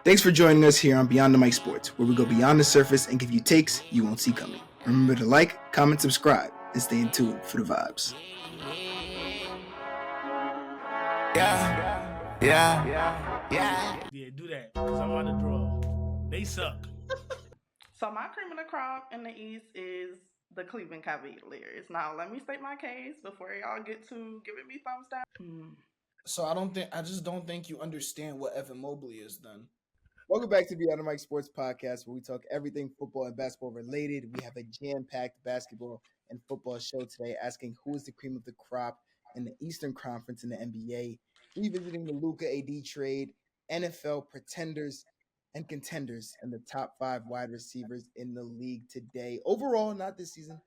Thanks for joining us here on Beyond the Mic Sports, where we go beyond the surface and give you takes you won't see coming. Remember to like, comment, subscribe, and stay in tune for the vibes. Yeah, do that, because I'm on the draw. They suck. So my cream of the crop in the East is the Cleveland Cavaliers. Now, let me state my case before y'all get to giving me thumbs down. So I just don't think you understand what Evan Mobley is then. Welcome back to Beyond the Mic Sports Podcast, where we talk everything football and basketball related. We have a jam-packed basketball and football show today, asking who is the cream of the crop in the Eastern Conference in the NBA, revisiting the Luka AD trade, NFL pretenders and contenders, and the top 5 wide receivers in the league today. Overall, not this season,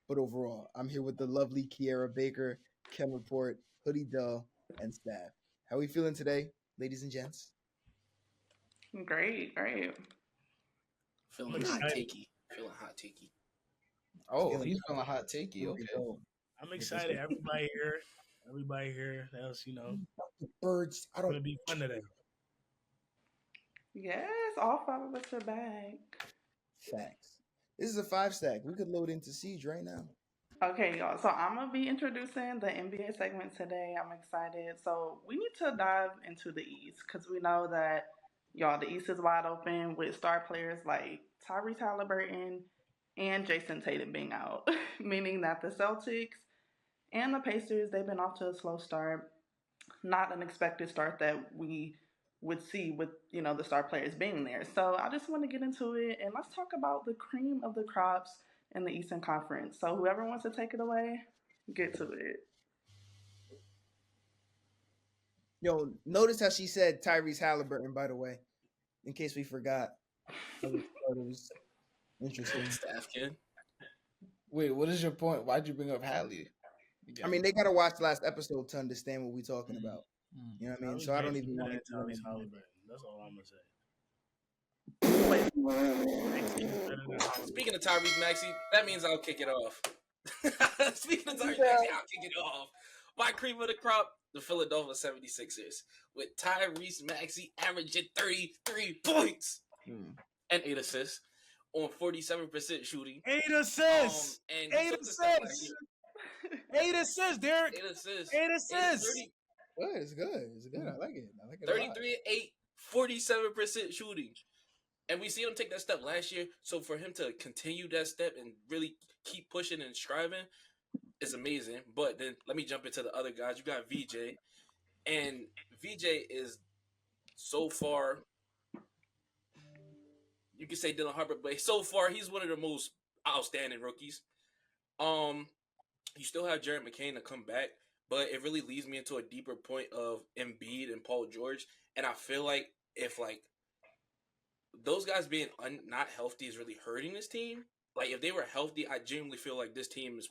but overall. I'm here with the lovely Kiera Baker, Kenreport, Hoodiedell, and Staph. How are we feeling today, ladies and gents? Great. Feeling hot takey. Oh, he's feeling hot takey. Okay. I'm excited. Everybody here. Else, Birds. I don't gonna be fun today. Yes, all 5 of us are back. Facts. This is a 5-stack. We could load into Siege right now. Okay, y'all. So I'm going to be introducing the NBA segment today. I'm excited. So we need to dive into the East because we know that, y'all, the East is wide open with star players like Tyrese Halliburton and Jason Tatum being out, meaning that the Celtics and the Pacers, they've been off to a slow start. Not an expected start that we would see with, the star players being there. So I just want to get into it and let's talk about the cream of the crops in the Eastern Conference. So whoever wants to take it away, get to it. Yo, notice how she said Tyrese Halliburton, by the way, in case we forgot. It was interesting. Staff kid. Wait, what is your point? Why'd you bring up Hallie? I mean, they got to watch last episode to understand what we're talking about. You know what I mean? So I don't even want to. Tyrese Halliburton. That's all I'm gonna say. Speaking of Tyrese Maxey, that means I'll kick it off. Speaking of Tyrese Maxey, I'll kick it off. My cream of the crop, the Philadelphia 76ers, with Tyrese Maxey averaging 33 points and 8 assists on 47% shooting. 8 assists! And 8 assists! 8 assists, Derek! 8 assists. 8 assists! Good, it's good. I like it. 33 and 8, 47% shooting. And we see him take that step last year. So for him to continue that step and really keep pushing and striving is amazing. But then let me jump into the other guys. You got VJ. And VJ is so far, you can say Dylan Harper, but so far he's one of the most outstanding rookies. You still have Jarrett McCain to come back, but it really leads me into a deeper point of Embiid and Paul George. And I feel like if those guys being not healthy is really hurting this team. Like if they were healthy, I genuinely feel like this team is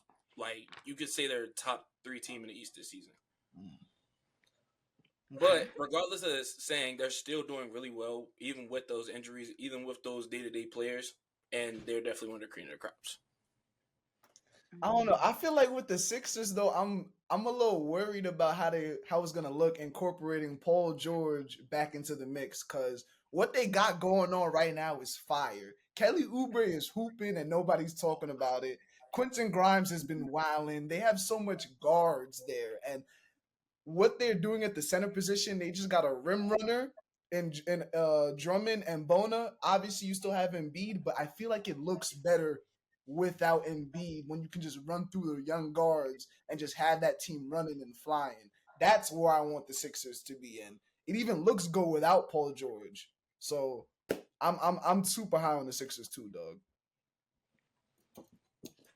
you could say they're a top 3 team in the East this season. But regardless of this saying, they're still doing really well, even with those injuries, even with those day-to-day players, and they're definitely one of the cream of the crops. I don't know. I feel like with the Sixers though, I'm a little worried about how it's gonna look incorporating Paul George back into the mix because what they got going on right now is fire. Kelly Oubre is hooping and nobody's talking about it. Quentin Grimes has been wilding. They have so much guards there, and what they're doing at the center position, they just got a rim runner and Drummond and Bona. Obviously, you still have Embiid, but I feel like it looks better without Embiid when you can just run through the young guards and just have that team running and flying. That's where I want the Sixers to be in. It even looks good without Paul George. So I'm super high on the Sixers too, dog.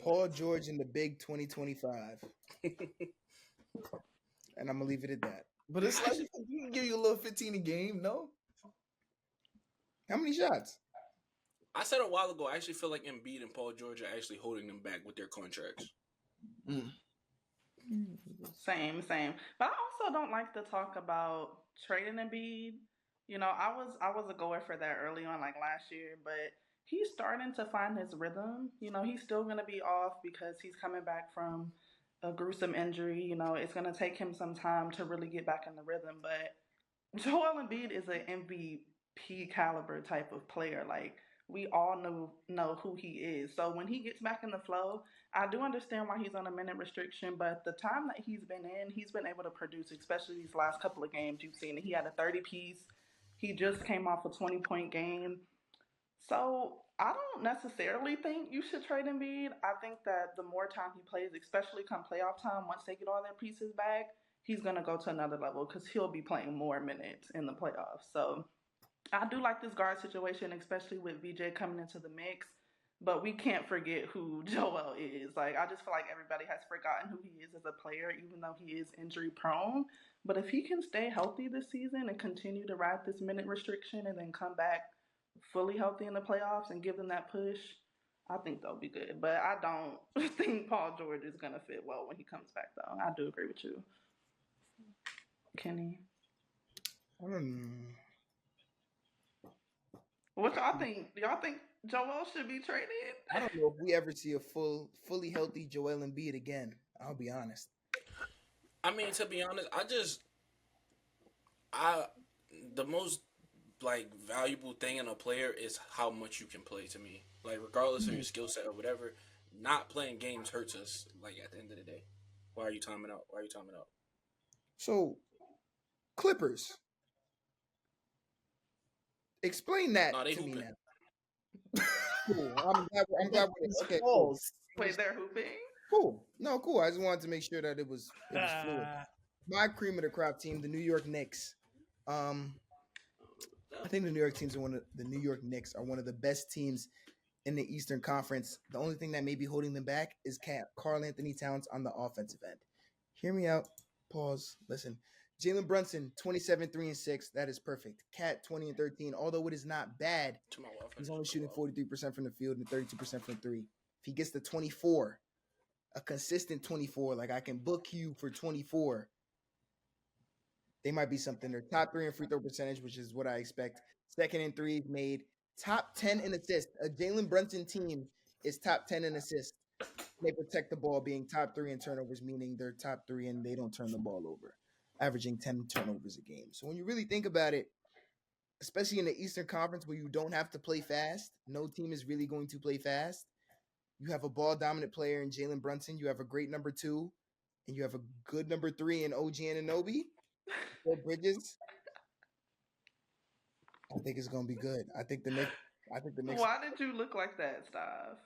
Paul George in the big 2025. And I'm going to leave it at that. But it's like you can give you a little 15 a game, no? How many shots? I said a while ago, I actually feel like Embiid and Paul George are actually holding them back with their contracts. Same. But I also don't like to talk about trading Embiid. I was a goer for that early on, like last year, but he's starting to find his rhythm. He's still going to be off because he's coming back from a gruesome injury. It's going to take him some time to really get back in the rhythm. But Joel Embiid is an P caliber type of player. Like we all know who he is. So when he gets back in the flow, I do understand why he's on a minute restriction, but the time that he's been in, he's been able to produce, especially these last couple of games you've seen. He had a 30 piece. He just came off a 20-point game. So I don't necessarily think you should trade Embiid. I think that the more time he plays, especially come playoff time, once they get all their pieces back, he's gonna go to another level because he'll be playing more minutes in the playoffs. So I do like this guard situation, especially with VJ coming into the mix. But we can't forget who Joel is. Like I just feel like everybody has forgotten who he is as a player, even though he is injury prone. But if he can stay healthy this season and continue to ride this minute restriction and then come back fully healthy in the playoffs and give them that push, I think they'll be good. But I don't think Paul George is gonna fit well when he comes back, though. I do agree with you, Kenny. I don't know. What y'all think? Do y'all think Joel should be traded? I don't know if we ever see a fully healthy Joel Embiid again. I'll be honest. I mean, to be honest, the most like valuable thing in a player is how much you can play. To me, like regardless of your skill set or whatever, not playing games hurts us. Like at the end of the day, why are you timing out? So, Clippers. Explain that No, they to me hooping. now. Cool. I'm glad with it. Okay, cool. Wait, they're hooping? Cool. No, cool. I just wanted to make sure that it was fluid. My cream of the crop team, the New York Knicks. I think the New York Knicks are one of the best teams in the Eastern Conference. The only thing that may be holding them back is Karl Anthony Towns on the offensive end. Hear me out. Pause. Listen. Jalen Brunson, 27, 3 and 6. That is perfect. Cat, 20 and 13. Although it is not bad, he's only shooting 43% from the field and 32% from three. If he gets to 24, a consistent 24, like I can book you for 24, they might be something. They're top 3 in free throw percentage, which is what I expect. Second in threes made. Top 10 in assists. A Jalen Brunson team is top 10 in assists. They protect the ball, being top 3 in turnovers, meaning they're top 3 and they don't turn the ball over, averaging 10 turnovers a game. So when you really think about it, especially in the Eastern Conference where you don't have to play fast, no team is really going to play fast. You have a ball-dominant player in Jalen Brunson. You have a great number 2, and you have a good number 3 in OG Anunoby, Paul Bridges. I think it's going to be good. I think the Knicks. Why did you look like that, Staph?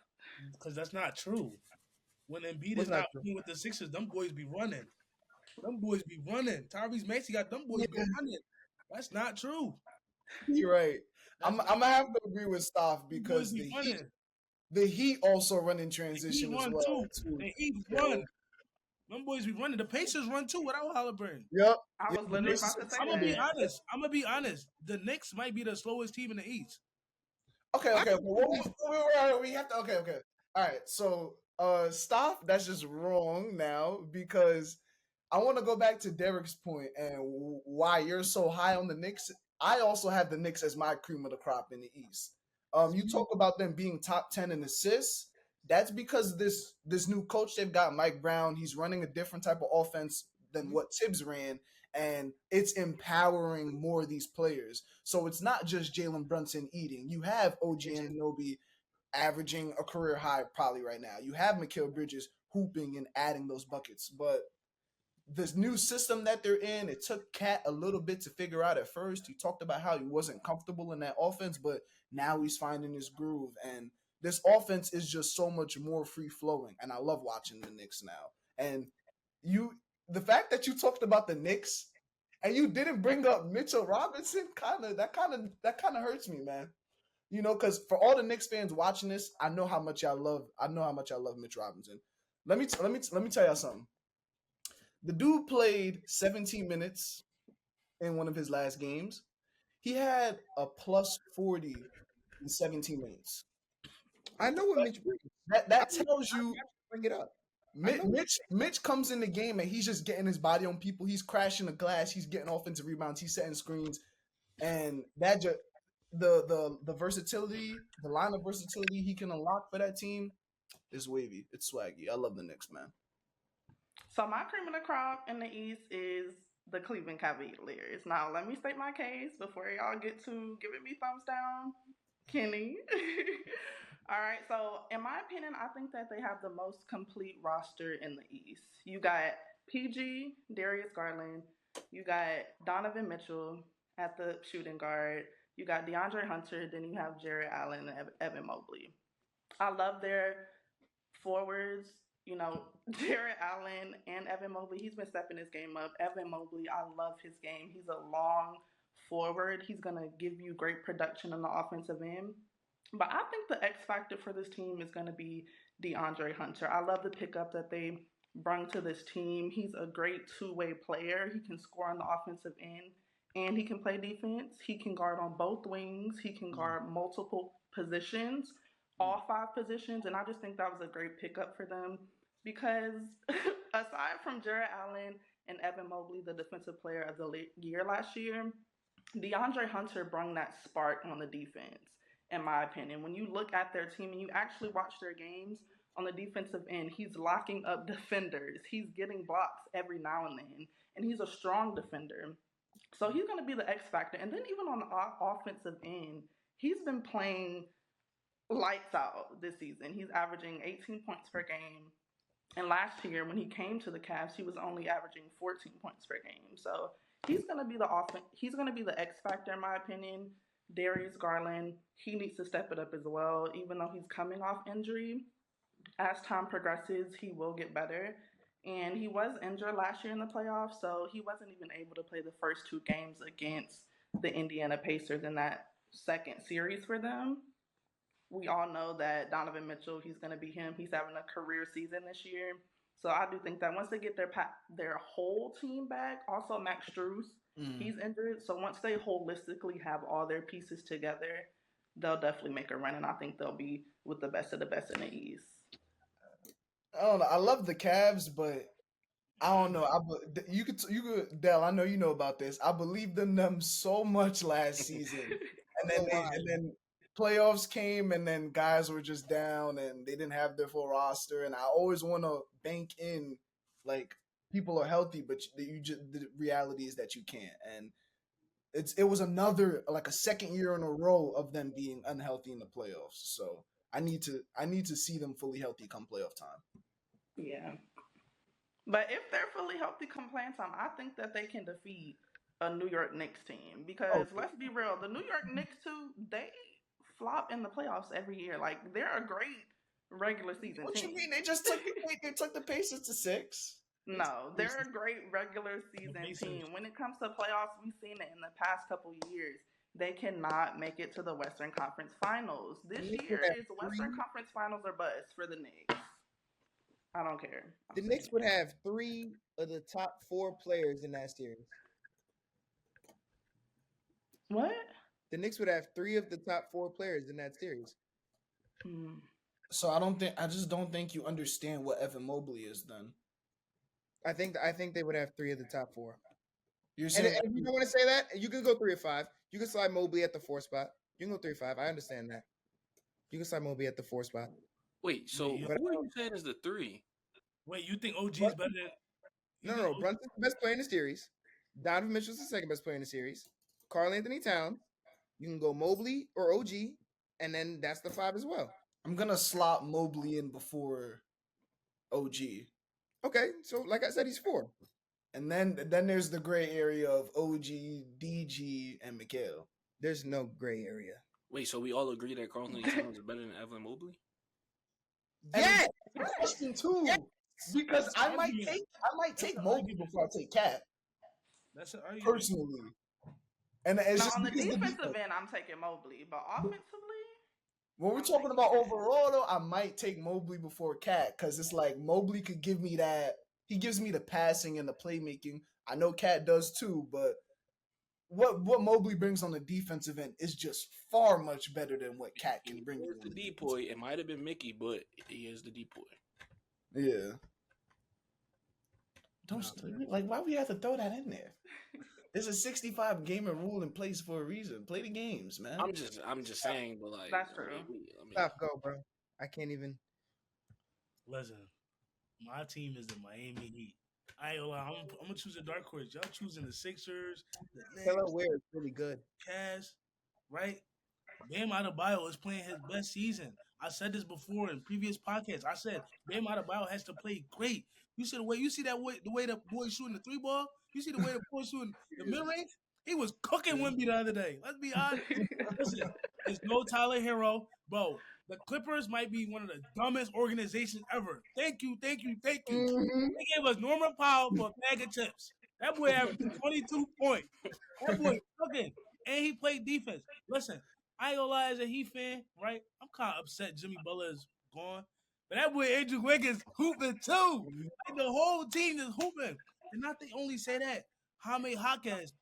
Because that's not true. When Embiid What's is not not true? playing with the Sixers, them boys be running. Tyrese Maxey got them boys be running. That's not true. You're right. I'm gonna have to agree with Staph because the Heat also run in transition as well. The Heat run. Them boys be running. The Pacers run too without Halliburton. Yep. I was literally about to say I'm gonna be honest. The Knicks might be the slowest team in the East. Okay. We have to. Okay. All right. So, stop. That's just wrong now because I want to go back to Derrick's point and why you're so high on the Knicks. I also have the Knicks as my cream of the crop in the East. You talk about them being top 10 in assists. That's because this new coach they've got, Mike Brown. He's running a different type of offense than what Tibbs ran, and it's empowering more of these players. So it's not just Jalen Brunson eating. You have OG Anunoby averaging a career high probably right now. You have Mikal Bridges hooping and adding those buckets. But this new system that they're in, it took Cat a little bit to figure out at first. He talked about how he wasn't comfortable in that offense, but now he's finding his groove. And this offense is just so much more free flowing. And I love watching the Knicks now. And the fact that you talked about the Knicks and you didn't bring up Mitchell Robinson, kind of hurts me, man. You know, because for all the Knicks fans watching this, I know how much I love Mitch Robinson. Let me tell y'all something. The dude played 17 minutes in one of his last games. He had a plus 40 in 17 minutes. I know what Mitch brings. That tells you. Bring it up. Mitch comes in the game and he's just getting his body on people. He's crashing the glass. He's getting offensive rebounds. He's setting screens, and that just the versatility, the line of versatility he can unlock for that team is wavy. It's swaggy. I love the Knicks, man. So my cream of the crop in the East is the Cleveland Cavaliers. Now, let me state my case before y'all get to giving me thumbs down. Kenny. All right, so in my opinion, I think that they have the most complete roster in the East. You got PG, Darius Garland, you got Donovan Mitchell at the shooting guard, you got DeAndre Hunter, then you have Jarrett Allen and Evan Mobley. I love their forwards, you know, Jarrett Allen and Evan Mobley. He's been stepping his game up. Evan Mobley, I love his game. He's a long forward. He's going to give you great production on the offensive end. But I think the X factor for this team is going to be DeAndre Hunter. I love the pickup that they brought to this team. He's a great two-way player. He can score on the offensive end and he can play defense. He can guard on both wings. He can guard multiple positions, all 5 positions. And I just think that was a great pickup for them because aside from Jarrett Allen and Evan Mobley, the defensive player of the year last year, DeAndre Hunter brought that spark on the defense, in my opinion. When you look at their team and you actually watch their games on the defensive end, he's locking up defenders. He's getting blocks every now and then, and he's a strong defender. So he's going to be the X factor. And then even on the offensive end, he's been playing lights out this season. He's averaging 18 points per game. And last year, when he came to the Cavs, he was only averaging 14 points per game. So he's going to be he's going to be the X factor, in my opinion. Darius Garland, he needs to step it up as well. Even though he's coming off injury, as time progresses, he will get better. And he was injured last year in the playoffs, so he wasn't even able to play the first 2 games against the Indiana Pacers in that second series for them. We all know that Donovan Mitchell, he's going to be him. He's having a career season this year. So I do think that once they get their whole team back, also Max Strus, he's injured. So once they holistically have all their pieces together, they'll definitely make a run. And I think they'll be with the best of the best in the East. I don't know. I love the Cavs, but I don't know. You could Dell. I know you know about this. I believed in them so much last season, and then playoffs came, and then guys were just down, and they didn't have their full roster. And I always want to bank in like people are healthy, but the reality is that you can't. And it was another like a second year in a row of them being unhealthy in the playoffs. So I need to see them fully healthy come playoff time. Yeah. But if they're fully healthy come playoff time, I think that they can defeat a New York Knicks team. Because let's be real, the New York Knicks too, they flop in the playoffs every year. Like they're a great regular season what team. You mean they just took the Pacers to 6? No, they're a great regular season team. When it comes to playoffs, we've seen it in the past couple years. They cannot make it to the Western Conference Finals. This year is Western Conference Finals or bust for the Knicks. I don't care. The Knicks would have 3 of the top 4 players in that series. What? The Knicks would have 3 of the top 4 players in that series. So I just don't think you understand what Evan Mobley is then. I think they would have 3 of the top 4. You're saying and you don't want to say that? You can go 3 or 5. You can slide Mobley at the 4 spot. You can go 3 or 5. I understand that. You can slide Mobley at the 4 spot. Wait, so who are you saying is the 3? Wait, you think OG is better than... No. Brunson's the best player in the series. Donovan Mitchell's the second best player in the series. Karl Anthony Towns. You can go Mobley or OG, and then that's the 5 as well. I'm going to slot Mobley in before OG. Okay, so like I said, he's 4. And then there's the gray area of OG, DG, and Mikal. There's no gray area. Wait, so we all agree that Karl Anthony Towns is better than Evan Mobley? Yes! Question 2. Yes! Because I might take Mobley before I take Cat. That's an argument. Personally. And it's just on the defensive end, I'm taking Mobley. But offensively, when we're talking about overall, though, I might take Mobley before Cat because it's like Mobley could give me that. He gives me the passing and the playmaking. I know Cat does too, but what Mobley brings on the defensive end is just far much better than what Cat can bring. The depoy. It might have been Mickey, but he is the depoy. Yeah. Why we have to throw that in there? There's a 65 gamer rule in place for a reason. Play the games, man. I'm just saying, but like that's true. Stop, go, bro. I can't even. Listen, my team is the Miami Heat. I ain't gonna lie. I'm gonna choose a dark horse. Y'all choosing the Sixers, the Taylor Knicks, Ware is really good. Cavs, right? Bam Adebayo is playing his best season. I said this before in previous podcasts. I said Bam Adebayo has to play great. You see the way the way the boy shooting the three ball. You see the way the boy shooting the mid range. He was cooking Wemby the other day. Let's be honest. Listen, there's no Tyler Hero, bro. The Clippers might be one of the dumbest organizations ever. Thank you. They gave us Norman Powell for a bag of chips. That boy averaged 22 points. That boy cooking, and he played defense. Listen, I ain't gonna lie, as a Heat fan, right? I'm kind of upset Jimmy Butler is gone. But that boy Andrew Wiggins hooping too. Like the whole team is hooping. And not they only say that. Jaime Jaquez,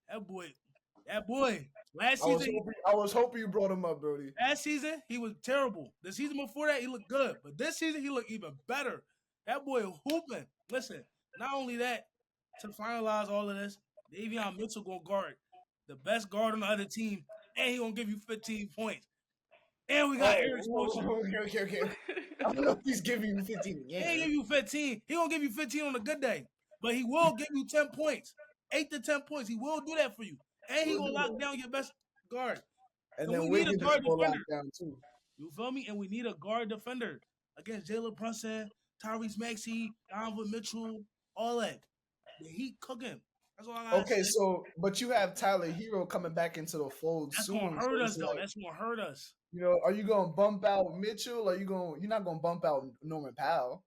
that boy. Last I was hoping you brought him up, Brody. last season, he was terrible. The season before that, he looked good. But this season, he looked even better. That boy hooping. Listen, not only that, to finalize all of this, Davion Mitchell gonna guard the best guard on the other team, and he gonna give you 15 points. And we got Eric Spoelstra. Okay. I don't know if he's giving you 15 He again. ain't give you 15. He gonna give you 15 on a good day, but he will give you 10 points, 8 to 10 points. He will do that for you, and he gonna lock down your best guard. And So then we need a Wiggins guard will lock defender. down too. You feel me? And we need a guard defender against Jalen Brunson, Tyrese Maxey, Donovan Mitchell, all that. The Heat cooking. That's all I got. Okay, so but you have Tyler Hero coming back into the fold That's soon. gonna hurt so us it's though. like, That's gonna hurt us. you know, are you gonna bump out Mitchell? Or you're not gonna bump out Norman Powell?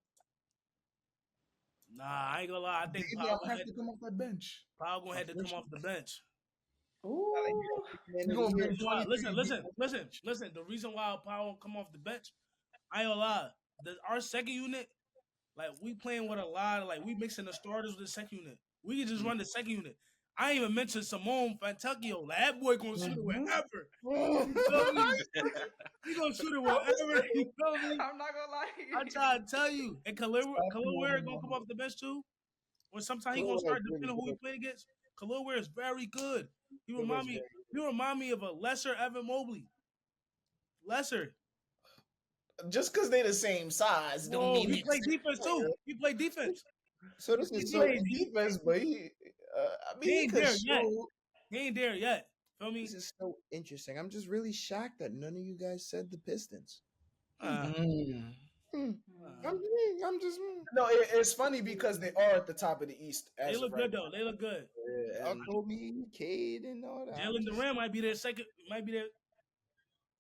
Nah, I ain't gonna lie. I think Maybe Powell I'll have to come off that bench. gonna have to come off the bench. Ooh. You're gonna bring Why? 23 Listen. The reason why Powell won't come off the bench, I ain't gonna lie. Our second unit, like we playing with a lot of we mixing the starters with the second unit. We can just run the second unit. I ain't even mentioned Simone Fantacchio. Like that boy gonna shoot it wherever. You feel me? He gonna shoot it wherever. You feel me? I'm not gonna lie. I try to tell you. And Khalil Ware gonna come off the bench too. Or sometimes he gonna start depending on who he playing against. Khalil Ware is very good. He remind me of a lesser Evan Mobley. Lesser. Just because they're the same size don't mean he played defense too. He played defense. So this is so defense, but he He ain't there yet. He ain't there yet. Feel me? This is so interesting. I'm just really shocked that none of you guys said the Pistons. I'm just. No, it's funny because they are at the top of the East. They look good though. They look good. Kobe, Cade, and all that. Jalen Durant might be their second. Might be their.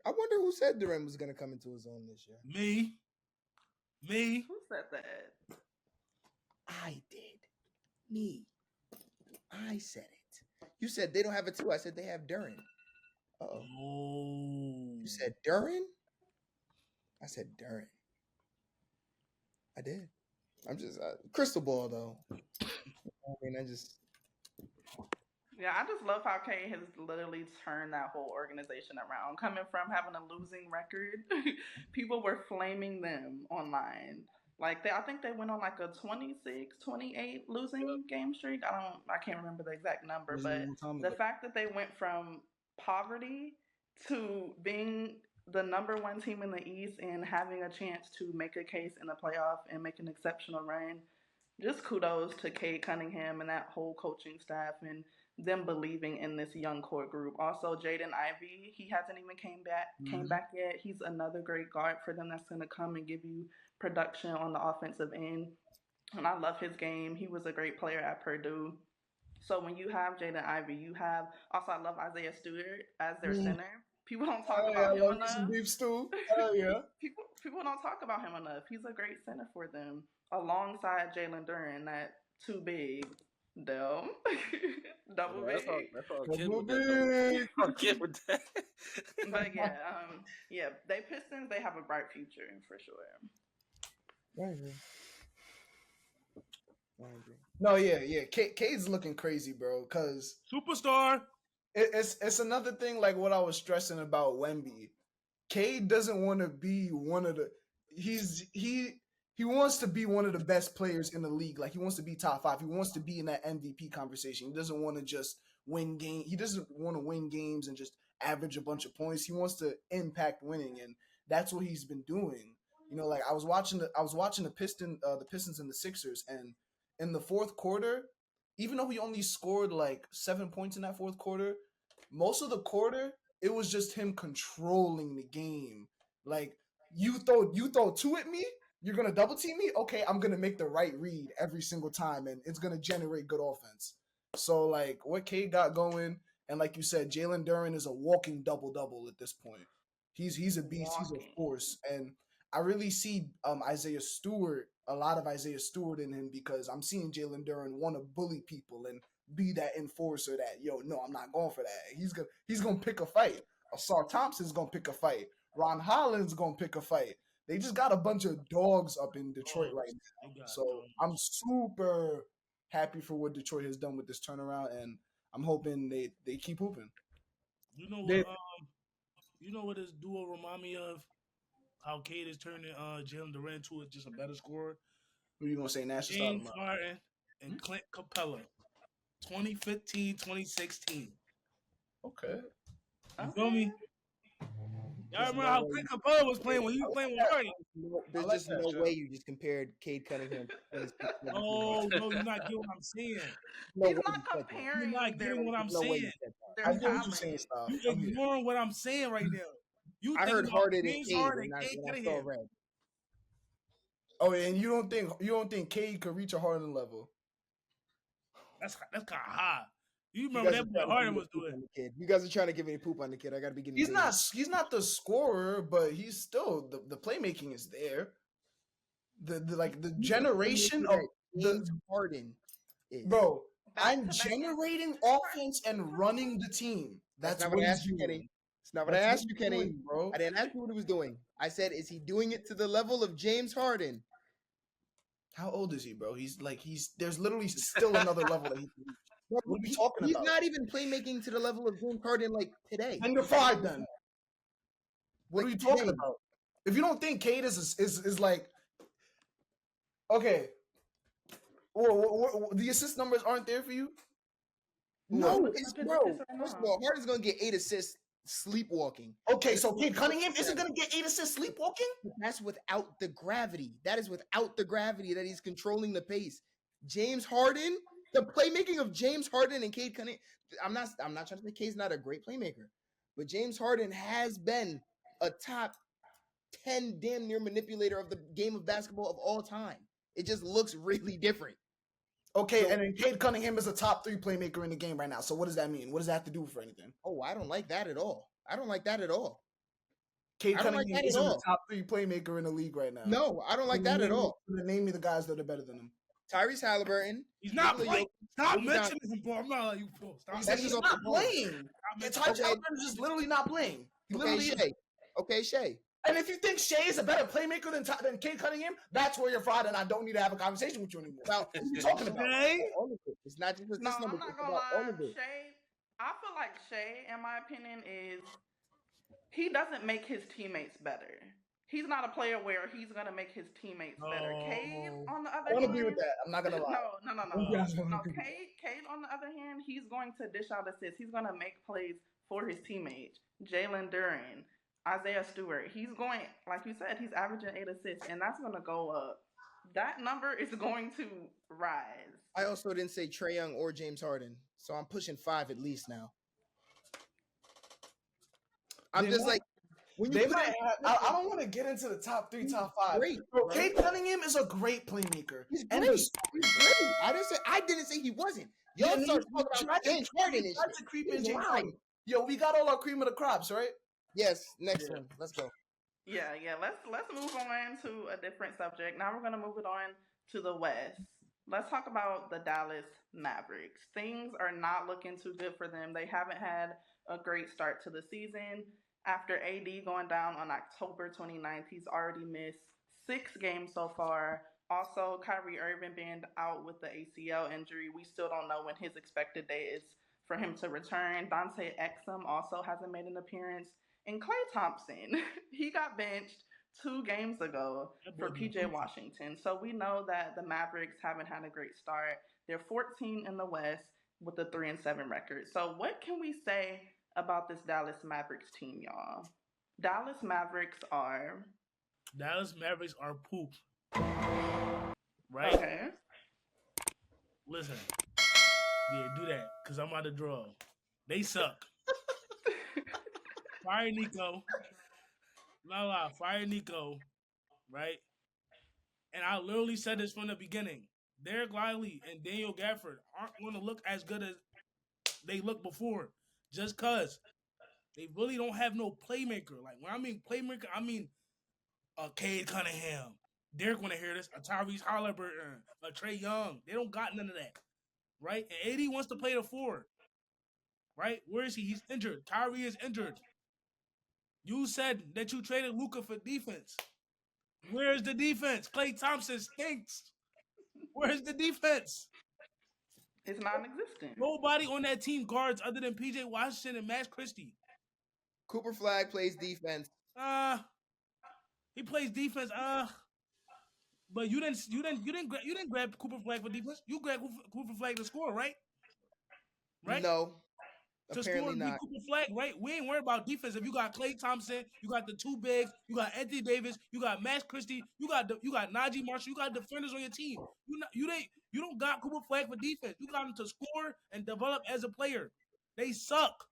I wonder who said Durant was going to come into his own this year. Me. Who said that? I did. Me. I said it. You said they don't have it too. I said they have Duran. Uh-oh. Oh. You said Duran? I said Duran. I did. I'm just crystal ball though. Yeah, I just love how Kane has literally turned that whole organization around. Coming from having a losing record, people were flaming them online. I think they went on a 26, 28 losing game streak. I can't remember the exact number, but the fact that they went from poverty to being the number one team in the East and having a chance to make a case in the playoff and make an exceptional run, just kudos to Cade Cunningham and that whole coaching staff and them believing in this young core group. Also, Jaden Ivey, he hasn't even came back yet. He's another great guard for them that's going to come and give you production on the offensive end. And I love his game. He was a great player at Purdue. So when you have Jaden Ivey, I love Isaiah Stewart as their center. People don't talk about him enough. Beef stew. Yeah. People don't talk about him enough. He's a great center for them, alongside Jalen Duran, that too big. Dell. Double big. That's all kid with that. But yeah, they Pistons, they have a bright future for sure. I agree. No, yeah. Cade's looking crazy, bro. Cause superstar. It's another thing like what I was stressing about Wemby. Cade doesn't want to be one of the. He wants to be one of the best players in the league. Like he wants to be top 5. He wants to be in that MVP conversation. He doesn't want to just win game. He doesn't want to win games and just average a bunch of points. He wants to impact winning, and that's what he's been doing. You know, like I was watching the Pistons and the Sixers, and in the fourth quarter, even though he only scored like 7 points in that fourth quarter, most of the quarter it was just him controlling the game. Like you throw two at me, you're gonna double team me. Okay, I'm gonna make the right read every single time, and it's gonna generate good offense. So like what Cade got going, and like you said, Jalen Duren is a walking double double at this point. He's a beast. He's a force, and I really see Isaiah Stewart, a lot of Isaiah Stewart in him because I'm seeing Jalen Duren want to bully people and be that enforcer that no, I'm not going for that. He's gonna pick a fight. Asar Thompson's gonna pick a fight. Ron Holland's gonna pick a fight. They just got a bunch of dogs up in Detroit right now. So I'm super happy for what Detroit has done with this turnaround, and I'm hoping they keep hooping. You know what this duo remind me of? How Cade is turning Jalen Duren to just a better scorer. Who you gonna say national James Harden and Clint Capella, 2015, 2016. Okay. You feel me? Y'all remember how Clint Capella was playing when he was playing with Harden? There's just no way you just compared Cade Cunningham. Oh, no, you're not getting what I'm saying. He's not comparing. You're not getting what I'm saying. I get what you're saying, Staph. You ignoring what I'm saying right now. I heard Harden and James Cade, Harden, and Cade I saw Cunningham. red. Oh, and you don't think Cade could reach a Harden level? That's kind of high. You remember that boy Harden was doing? You guys are trying to give me poop on the kid. I got to be getting. He's not the scorer, but he's still the playmaking is there. The generation of James Harden is. Bro, I'm generating offense and running the team. That's not what I asked you, Kenny. It's not what I asked you, Kenny. Bro. I didn't ask you what he was doing. I said, is he doing it to the level of James Harden? How old is he, bro? There's literally still another level that he can reach. What are we talking about? He's not even playmaking to the level of James Harden like today. And you're five then. What are you talking about? If you don't think Cade is like, okay, the assist numbers aren't there for you? No, bro. First of all, Harden's gonna get 8 assists sleepwalking. Okay, so Cade Cunningham isn't gonna get 8 assists sleepwalking? That's without the gravity. That is without the gravity that he's controlling the pace. James Harden, the playmaking of James Harden and Cade Cunningham. I'm not trying to say Cade's not a great playmaker, but James Harden has been a top 10 damn near manipulator of the game of basketball of all time. It just looks really different. Okay, so, and then Cade Cunningham is a top 3 playmaker in the game right now. So what does that mean? What does that have to do for anything? Oh, I don't like that at all. I don't like that at all. Cade Cunningham isn't a top 3 playmaker in the league right now. No, I don't like that at all. Name me the guys that are better than him. Tyrese Halliburton. He's not playing. Stop mentioning him, bro. I'm not letting you pull. He's not playing. Tyrese Halliburton is just literally not playing. He literally is. Okay, Shea. And if you think Shea is a better playmaker than Cade Cunningham, that's where you're fried, and I don't need to have a conversation with you anymore. What are you talking about? All of it. It's not just this number. I'm not gonna lie. Shea, I feel like Shea, in my opinion, he doesn't make his teammates better. He's not a player where he's gonna make his teammates better. Cade, on the other hand, I want to be with that. I'm not gonna lie. No. Cade, on the other hand, he's going to dish out assists. He's gonna make plays for his teammates. Jalen Duren, Isaiah Stewart. He's going, like you said, he's averaging 8 assists, and that's gonna go up. That number is going to rise. I also didn't say Trae Young or James Harden, so I'm pushing 5 at least now. I'm just like. I don't want to get into the top 3, top 5. Great, bro. Cade Cunningham is a great playmaker. He's great. He's great. I didn't say he wasn't. Y'all start talking about James Harden and shit. Yo, we got all our cream of the crops, right? Yes. Next one. Let's go. Yeah. Let's move on to a different subject. Now we're gonna move it on to the West. Let's talk about the Dallas Mavericks. Things are not looking too good for them. They haven't had a great start to the season. After AD going down on October 29th, he's already missed 6 games so far. Also, Kyrie Irving being out with the ACL injury. We still don't know when his expected date is for him to return. Dante Exum also hasn't made an appearance. And Klay Thompson, he got benched 2 games ago for PJ Washington. So we know that the Mavericks haven't had a great start. They're 14 in the West with a 3-7 record. So what can we say about this Dallas Mavericks team, y'all? Dallas Mavericks are poop. Right? Okay. Listen. Yeah, do that. Because I'm about to draw. They suck. Fire Nico. La. Fire Nico. Right? And I literally said this from the beginning. Derek Lively and Daniel Gafford aren't going to look as good as they looked before. Just because they really don't have no playmaker. Like, when I mean playmaker, I mean Cade Cunningham. Derek want to hear this. A Tyrese Halliburton. A Trae Young. They don't got none of that. Right? And AD wants to play the 4. Right? Where is he? He's injured. Kyrie is injured. You said that you traded Luka for defense. Where's the defense? Klay Thompson stinks. Where's the defense? It's non-existent. Nobody on that team guards other than PJ Washington and Max Christie. Cooper Flag plays defense. He plays defense. But you didn't grab Cooper Flag for defense. You grabbed Cooper Flag to score, right? Right? No, To apparently score not. Cooper Flag, right? We ain't worried about defense. If you got Klay Thompson, you got the 2 bigs, you got Anthony Davis, you got Max Christie, you got Najee Marshall, you got defenders on your team. You don't got Cooper Flag for defense. You got him to score and develop as a player. They suck.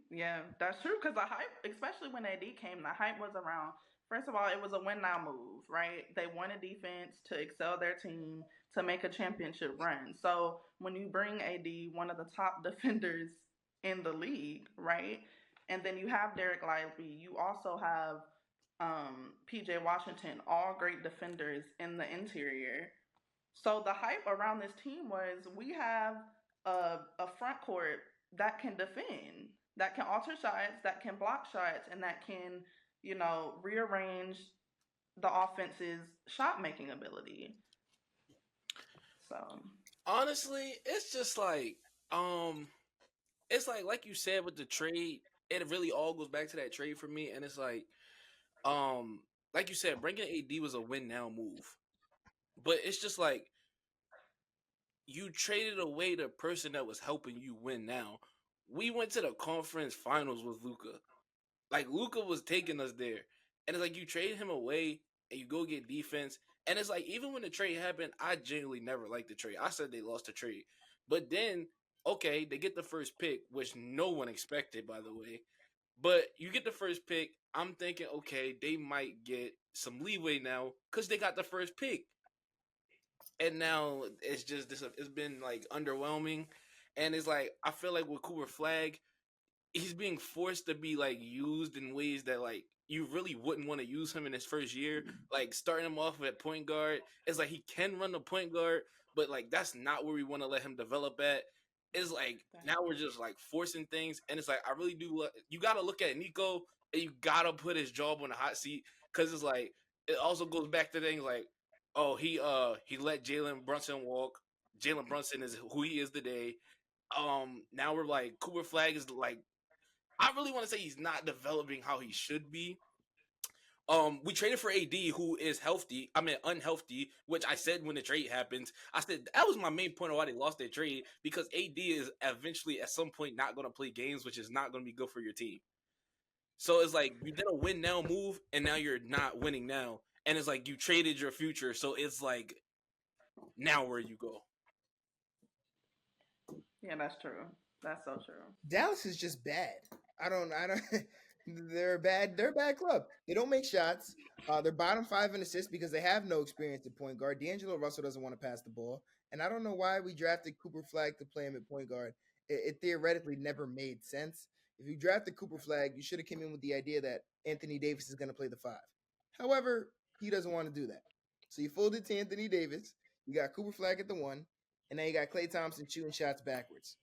Yeah, that's true. Because the hype, especially when AD came, the hype was around. First of all, it was a win now move, right? They wanted defense to excel their team to make a championship run. So when you bring AD, one of the top defenders in the league, right? And then you have Derek Lively. You also have PJ Washington, all great defenders in the interior. So the hype around this team was we have a front court that can defend, that can alter shots, that can block shots, and that can, rearrange the offense's shot making ability. So honestly, it's just it's like you said with the trade, it really all goes back to that trade for me, and it's like you said, bringing AD was a win now move, but it's just like you traded away the person that was helping you win now. We went to the conference finals with Luka. Like, Luka was taking us there. And it's like you trade him away and you go get defense. And it's like, even when the trade happened, I genuinely never liked the trade. I said they lost the trade. But then, okay, they get the first pick, which no one expected, by the way. But you get the first pick. I'm thinking, okay, they might get some leeway now because they got the first pick. And now it's just this. It's been like underwhelming, and it's like I feel like with Cooper Flag, he's being forced to be like used in ways that like you really wouldn't want to use him in his first year. Like starting him off at point guard, it's like he can run the point guard, but like that's not where we want to let him develop at. It's like now we're just like forcing things, and it's like I really do. You got to look at Nico, and you got to put his job on the hot seat because it's like it also goes back to things like, oh, he let Jalen Brunson walk. Jalen Brunson is who he is today. Now we're like Cooper Flag is like I really want to say he's not developing how he should be. We traded for AD, who is healthy. I mean, unhealthy, which I said when the trade happens. I said that was my main point of why they lost their trade because AD is eventually at some point not going to play games, which is not going to be good for your team. So it's like you did a win now move, and now you're not winning now, and it's like you traded your future. So it's like now where you go. yeah, that's true. That's so true. Dallas is just bad. I don't. They're bad. They're a bad club. They don't make shots. They're bottom 5 in assists because they have no experience at point guard. D'Angelo Russell doesn't want to pass the ball, and I don't know why we drafted Cooper Flag to play him at point guard. It theoretically never made sense. If you drafted Cooper Flag, you should have came in with the idea that Anthony Davis is going to play the 5. However, he doesn't want to do that. So you folded to Anthony Davis. You got Cooper Flag at the 1, and now you got Klay Thompson shooting shots backwards.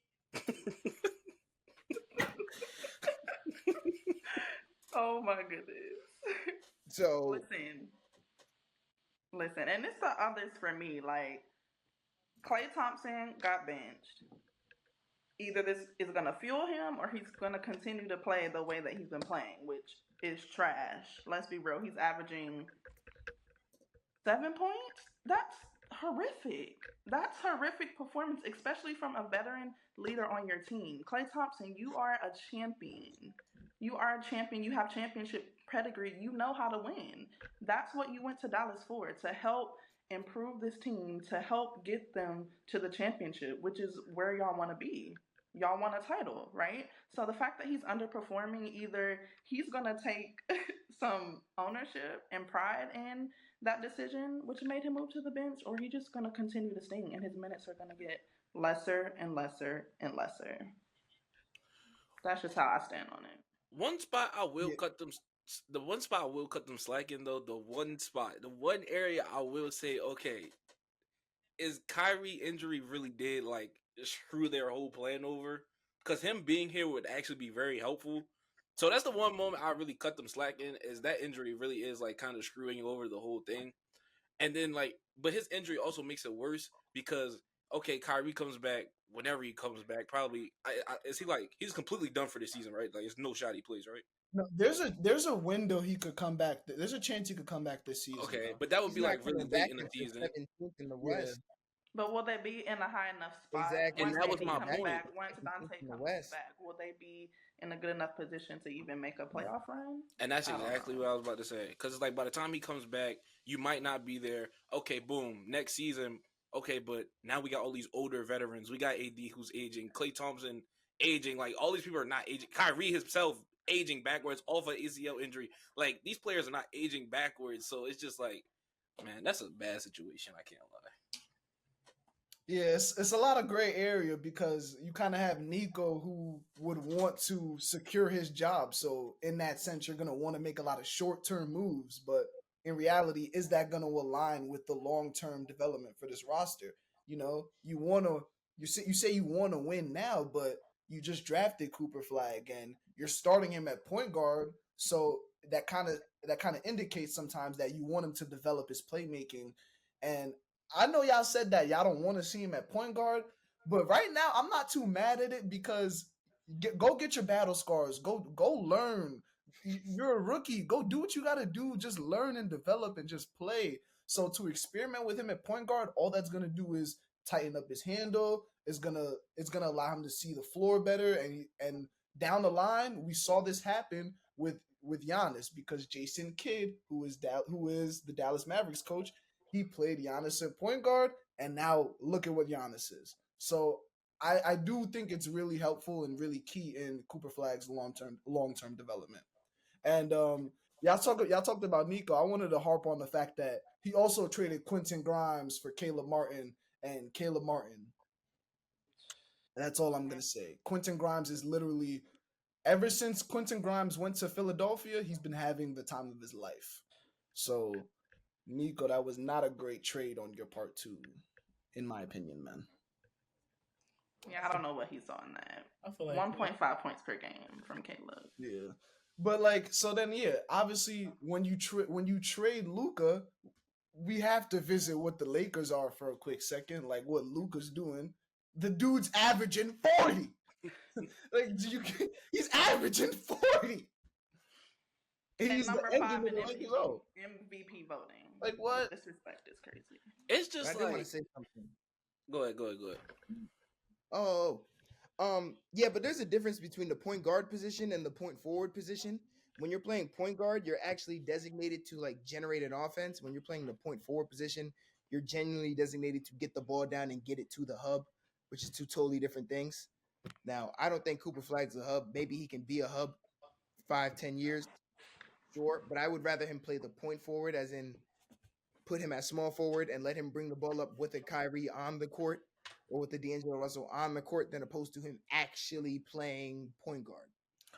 Oh my goodness. So listen, and it's the others for me. Like Klay Thompson got benched. Either this is gonna fuel him or he's gonna continue to play the way that he's been playing, which is trash. Let's be real. He's averaging 7 points. That's horrific. That's horrific performance, especially from a veteran leader on your team. Klay Thompson, you are a champion. You are a champion. You have championship pedigree. You know how to win. That's what you went to Dallas for, to help improve this team to help get them to the championship, which is where y'all want to be. Y'all want a title, right? So the fact that he's underperforming, either he's going to take some ownership and pride in that decision, which made him move to the bench, or he's just going to continue to sting and his minutes are going to get lesser and lesser and lesser. That's just how I stand on it. One spot I will Yeah. cut them. The one spot I will cut them slack in though. The one area I will say, okay, is Kyrie injury really did like screw their whole plan over? Because him being here would actually be very helpful. So that's the one moment I really cut them slack in, is that injury really is like kind of screwing over the whole thing. And then like, but his injury also makes it worse because okay, Kyrie comes back whenever he comes back. Probably, is he like he's completely done for this season, right? Like, there's no shot he plays, right? No, there's a window he could come back. There's a chance he could come back this season. Okay, though. but that would He's be not like really coming late back in the until season. 17th in the Yeah. West. But will they be in a high enough spot Exactly. once And that AD was my comes point. back? Once Dante In the comes West. back, will they be in a good enough position to even make a playoff run? And that's I don't exactly know. what I was about to say. Because it's like by the time he comes back, you might not be there. Okay, boom, next season. Okay, but now we got all these older veterans. We got AD who's aging, Klay Thompson aging. Like, all these people are not aging. Kyrie himself aging backwards off an ACL injury. Like, these players are not aging backwards. So it's just like, man, that's a bad situation. I can't lie. Yeah, it's a lot of gray area because you kind of have Nico who would want to secure his job. So in that sense, you're gonna want to make a lot of short-term moves, but in reality, is that gonna align with the long-term development for this roster? You know, you say you want to win now, but you just drafted Cooper Flag and you're starting him at point guard, so that kind of indicates sometimes that you want him to develop his playmaking. And I know y'all said that y'all don't want to see him at point guard, but right now I'm not too mad at it because go get your battle scars. Go learn. You're a rookie. Go do what you got to do. Just learn and develop and just play. So to experiment with him at point guard, all that's gonna do is tighten up his handle. It's gonna allow him to see the floor better. And down the line, we saw this happen with Giannis because Jason Kidd, who is the Dallas Mavericks coach, he played Giannis at point guard, and now look at what Giannis is. So I do think it's really helpful and really key in Cooper Flag's long term development. And y'all talked about Nico. I wanted to harp on the fact that he also traded Quentin Grimes for Caleb Martin and Caleb Martin. And that's all I'm gonna say. Quentin Grimes is literally ever since Quentin Grimes went to Philadelphia, he's been having the time of his life. So Nico, that was not a great trade on your part too, in my opinion, man. Yeah, I don't know what he saw in that. I feel like 1.5 points per game from Caleb. Yeah, but like, so then, yeah, obviously, when you trade Luka, we have to visit what the Lakers are for a quick second, like what Luka's doing. The dude's averaging 40. Like he's averaging 40. And He's the number engine 5 of in the Lakers. Oh, MVP voting. like what? Disrespect is crazy. It's But I just did want like, to say something. go ahead. Oh, yeah, but there's a difference between the point guard position and the point forward position. When you're playing point guard, you're actually designated to like generate an offense. When you're playing the point forward position, you're genuinely designated to get the ball down and get it to the hub, which is two totally different things. Now, I don't think Cooper Flag's a hub. Maybe he can be a hub 5, 10 years, sure, but I would rather him play the point forward, as in put him at small forward and let him bring the ball up with a Kyrie on the court or with the D'Angelo Russell on the court than opposed to him actually playing point guard.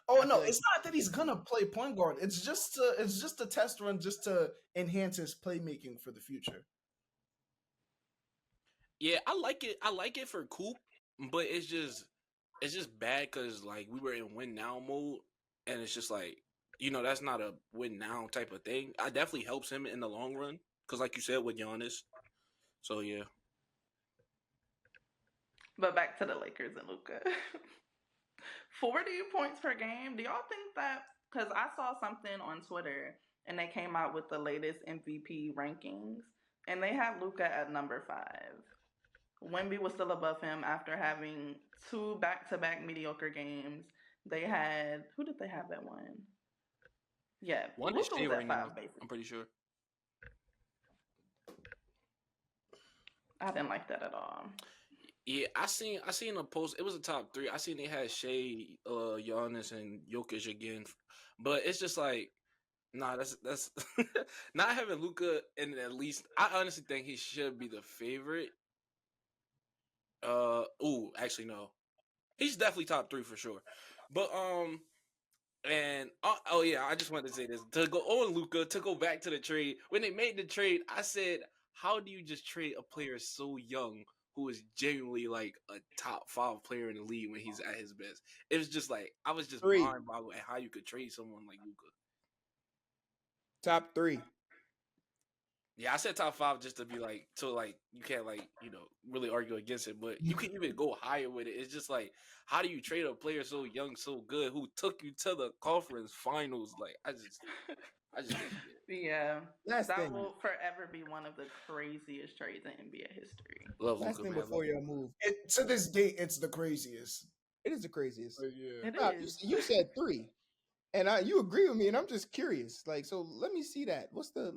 Oh I no, feel like- it's not that he's gonna play point guard. It's just a test run just to enhance his playmaking for the future. Yeah, I like it. I like it for Coop, but it's just bad because like we were in win now mode, and it's just like, that's not a win now type of thing. It definitely helps him in the long run because, like you said, with Giannis. So yeah, But back to the Lakers and Luka. 40 points per game. Do y'all think that? Because I saw something on Twitter and they came out with the latest MVP rankings, and they had Luka at number 5. Wemby was still above him after having 2 back-to-back mediocre games. They had, who did they have that one? Yeah, one is Luka Shea was right at now. 5 basically. I'm pretty sure. I didn't like that at all. Yeah, I seen a post. It was a top 3. I seen they had Shea, Giannis, and Jokic again, but it's just like, nah, that's not having Luka. And at least I honestly think he should be the favorite. Actually no, he's definitely top 3 for sure. But and oh yeah, I just wanted to say this to go on Luka, to go back to the trade. When they made the trade, I said, how do you just trade a player so young who is genuinely like a top 5 player in the league when he's at his best? It was just like, I was just 3. mind boggled at how you could trade someone like Luka. Top 3. Yeah, I said top 5 just to be like, so like you can't like, really argue against it, but you can even go higher with it. It's just like, how do you trade a player so young, so good, who took you to the conference finals? Like, I just can't get it. Yeah, Last that thing. will forever be one of the craziest trades in NBA history. Love Last Luka, thing man. before y'all move. To this date, it's the craziest. It is the craziest. Yeah. It is. You said 3, and you agree with me, and I'm just curious. Like, so let me see that. What's the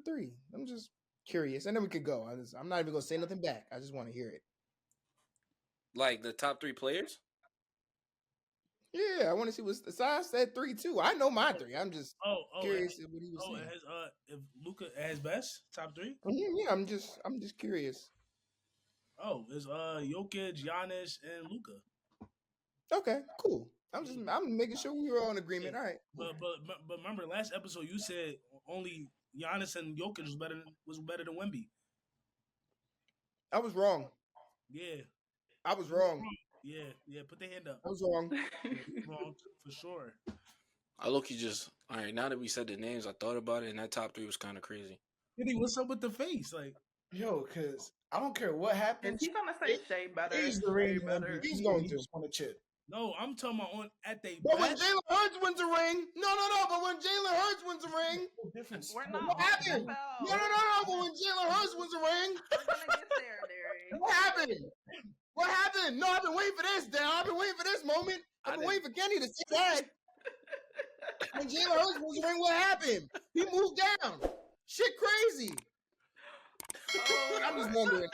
3? I'm just curious, and then we could go. I'm not even gonna say nothing back. I just want to hear it. Like the top 3 players? Yeah, I want to see what's the size. Said 3 too. I know my 3. I'm just curious what he was saying. If Luka at his best, top 3. Yeah, I'm just curious. Oh, it's Jokic, Giannis, and Luka. Okay, cool. I'm making sure we were all in agreement. Yeah. All right. But remember, last episode you said only Giannis and Jokic was better than Wemby. I was wrong. Yeah. I was wrong. Yeah. Put their hand up. I was wrong. Wrong for sure. I look, all right, now that we said the names, I thought about it, and that top 3 was kind of crazy. Really, what's up with the face? Like, Yo, because I don't care what happens. Is he gonna say Shea better? He's the Shea ring better. He's going He to. just want to chip. no, I'm talking about at they But when best. Jalen Hurts wins a ring, no. But when Jalen Hurts wins a ring, We're not what on happened? NFL. No. But when Jalen Hurts wins a ring, We're gonna get there, Derrick. what happened? What happened? No, I've been waiting for this, Dell. I've been waiting for this moment. I've been waiting for Kenny to say that. When Jalen Hurts wins a ring, what happened? He moved down. Shit crazy. Oh, I'm just wondering.